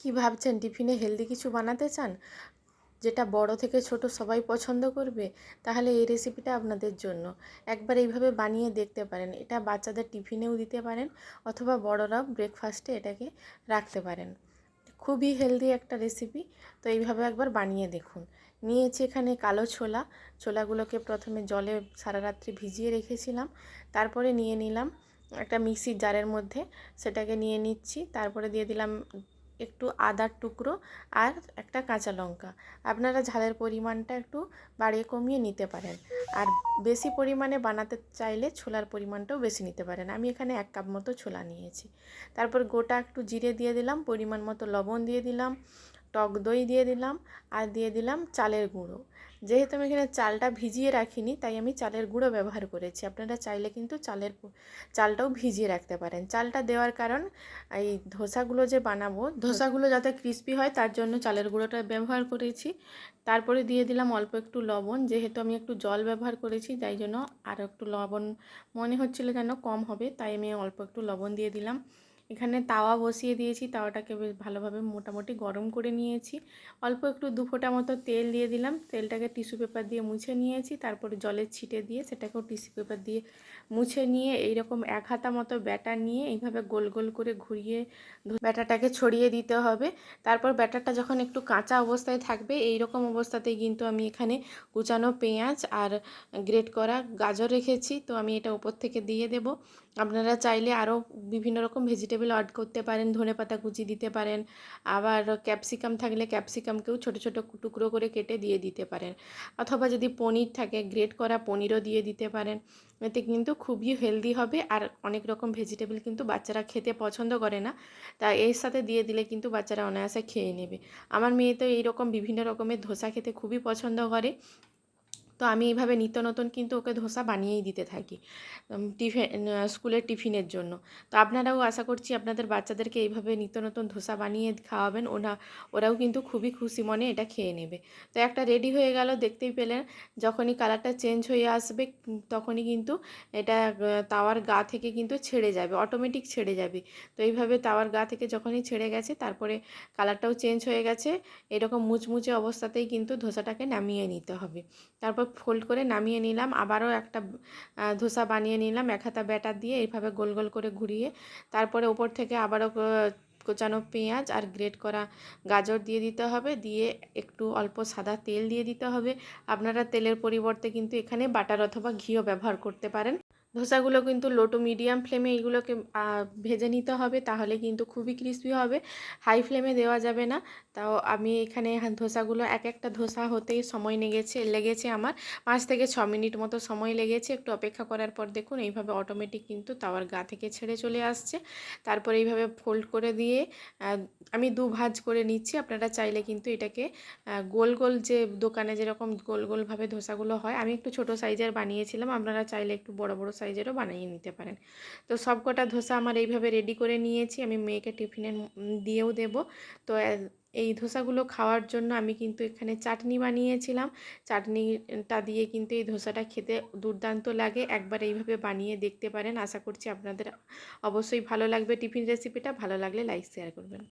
কি ভাবছেন টিফিনে হেলদি কিছু বানাতে চান, যেটা বড় থেকে ছোট সবাই পছন্দ করবে? তাহলে এই রেসিপিটা আপনাদের জন্য। একবার এইভাবে বানিয়ে দেখতে পারেন। এটা বাচ্চাদের টিফিনেও দিতে পারেন অথবা বড়রাও ব্রেকফাস্টে এটাকে রাখতে পারেন। খুবই হেলদি একটা রেসিপি। তো এইভাবে একবার বানিয়ে দেখুন। নিয়েছি এখানে কালো ছোলা। ছোলাগুলোকে প্রথমে জলে সারা রাত্রি ভিজিয়ে রেখেছিলাম। তারপরে নিয়ে নিলাম একটা মিক্সির জারের মধ্যে, সেটাকে নিয়ে নিচ্ছি। তারপরে দিয়ে দিলাম একটু আদার টুকরো আর একটা কাঁচা লঙ্কা। আপনারা ঝালের পরিমাণটা একটু বাড়িয়ে কমিয়ে নিতে পারেন। আর বেশি পরিমাণে বানাতে চাইলে ছোলার পরিমাণটাও বেশি নিতে পারেন। আমি এখানে 1 কাপ মতো ছোলা নিয়েছি। তারপর গোটা একটু জিরে দিয়ে দিলাম, পরিমাণ মতো লবণ দিয়ে দিলাম, টক দই দিয়ে দিলাম, আর দিয়ে দিলাম চালের গুঁড়ো। যেহেতু আমি এখানে চালটা ভিজিয়ে রাখিনি, তাই আমি চালের গুঁড়ো ব্যবহার করেছি। আপনারা চাইলে কিন্তু চালটাও ভিজিয়ে রাখতে পারেন। চালটা দেওয়ার কারণ, এই ধোসাগুলো যে বানাবো, ধোসাগুলো যাতে ক্রিস্পি হয় তার জন্য চালের গুঁড়োটা ব্যবহার করেছি। তারপরে দিয়ে দিলাম অল্প একটু লবণ। যেহেতু আমি একটু জল ব্যবহার করেছি, তাই জন্য আরও একটু লবণ মনে হচ্ছিল যেন কম হবে, তাই আমি অল্প একটু লবণ দিয়ে দিলাম। এখানে তাওয়া বসিয়ে দিয়েছি, তাওয়াটাকে বেশ ভালোভাবে মোটামুটি গরম করে নিয়েছি। অল্প একটু 2 ফোঁটা মতো তেল দিয়ে দিলাম। তেলটাকে টিস্যু পেপার দিয়ে মুছে নিয়েছি। তারপরে জলের ছিটে দিয়ে সেটাকেও টিস্যু পেপার দিয়ে মুছে নিয়ে এইরকম 1 হাতা মতো ব্যাটার নিয়ে এইভাবে গোল গোল করে ঘুরিয়ে ব্যাটারটাকে ছড়িয়ে দিতে হবে। তারপর ব্যাটারটা যখন একটু কাঁচা অবস্থায় থাকবে, এই রকম অবস্থাতেই কিন্তু আমি এখানে কুচানো পেঁয়াজ আর গ্রেট করা গাজর রেখেছি। তো আমি এটা উপর থেকে দিয়ে দেব। আপনারা চাইলে আরও বিভিন্ন রকম ভেজিটেবল অ্যাড করতে পারেন। ধনেপাতা কুচি দিতে পারেন, আবার ক্যাপসিকাম থাকলে ক্যাপসিকামকেও ছোট ছোট টুকরো করে কেটে দিয়ে দিতে পারেন, অথবা যদি পনির থাকে গ্রেট করা পনিরও দিয়ে দিতে পারেন। এতে কিন্তু খুবই হেলদি হবে। আর অনেক রকম ভেজিটেবল কিন্তু বাচ্চারা খেতে পছন্দ করে না, তাই এর সাথে দিয়ে দিলে কিন্তু বাচ্চারা অনায়াসে খেয়ে নেবে। আমার মেয়ে তো এইরকম বিভিন্ন রকমের ধোসা খেতে খুবই পছন্দ করে। তো আমি এইভাবে নিত্য নতুন কিন্তু ওকে ধোসা বানিয়েই দিতে থাকি স্কুলের টিফিনের জন্য। তো আপনারাও আশা করছি আপনাদের বাচ্চাদেরকে এইভাবে নিত্য নতুন ধোসা বানিয়ে খাওয়াবেন। ওরাও কিন্তু খুবই খুশি মনে এটা খেয়ে নেবে। তো একটা রেডি হয়ে গেল, দেখতেই পেলেন। যখনই কালারটা চেঞ্জ হয়ে আসবে তখনই কিন্তু এটা তাওয়ার গা থেকে কিন্তু ছেড়ে যাবে, অটোমেটিক ছেড়ে যাবে। তো এইভাবে তাওয়ার গা থেকে যখনই ছেড়ে গেছে, তারপরে কালারটাও চেঞ্জ হয়ে গেছে, এরকম মুচমুচে অবস্থাতেই কিন্তু ধোসাটাকে নামিয়ে নিতে হবে। তারপর ফোল্ড করে নামিয়ে নিলাম। আবারও একটা ধোসা বানিয়ে নিলাম 1 হাতা ব্যাটার দিয়ে, এইভাবে গোল গোল করে ঘুরিয়ে। তারপরে ওপর থেকে আবারও কোচানো পেঁয়াজ আর গ্রেট করা গাজর দিয়ে দিতে হবে। দিয়ে একটু অল্প সাদা তেল দিয়ে দিতে হবে। আপনারা তেলের পরিবর্তে কিন্তু এখানে বাটার অথবা ঘিও ব্যবহার করতে পারেন। ধোসাগুলো কিন্তু লো টু মিডিয়াম ফ্লেমে এইগুলোকে ভেজে নিতে হবে, তাহলে কিন্তু খুবই ক্রিস্পি হবে। হাই ফ্লেমে দেওয়া যাবে না। তাও আমি এখানে ধোসাগুলো এক একটা ধোসা হতেই সময় লেগেছে আমার 5 থেকে 6 মিনিট মতো সময় লেগেছে। একটু অপেক্ষা করার পর দেখুন এইভাবে অটোমেটিক কিন্তু তাওয়ার গা থেকে ছেড়ে চলে আসছে। তারপর এইভাবে ফোল্ড করে দিয়ে আমি 2 ভাঁজ করে নিচ্ছি। আপনারা চাইলে কিন্তু এটাকে গোল গোল, যে দোকানে যেরকম গোল গোলভাবে ধোসাগুলো হয়, আমি একটু ছোট সাইজের বানিয়েছিলাম, আপনারা চাইলে একটু বড় বড় সাইজেরও বানিয়ে নিতে পারেন। তো সবকটা ধোসা আমার এইভাবে রেডি করে নিয়েছি। আমি মেয়েকে টিফিনে দিয়েও দেব। তো এই ধোসাগুলো খাওয়ার জন্য আমি কিন্তু এখানে চাটনি বানিয়েছিলাম। চাটনিটা দিয়ে কিন্তু এই ধোসাটা খেতে দুর্দান্ত লাগে। একবার এইভাবে বানিয়ে দেখতে পারেন। আশা করছি আপনাদের অবশ্যই ভালো লাগবে টিফিন রেসিপিটা। ভালো লাগলে লাইক শেয়ার করবেন।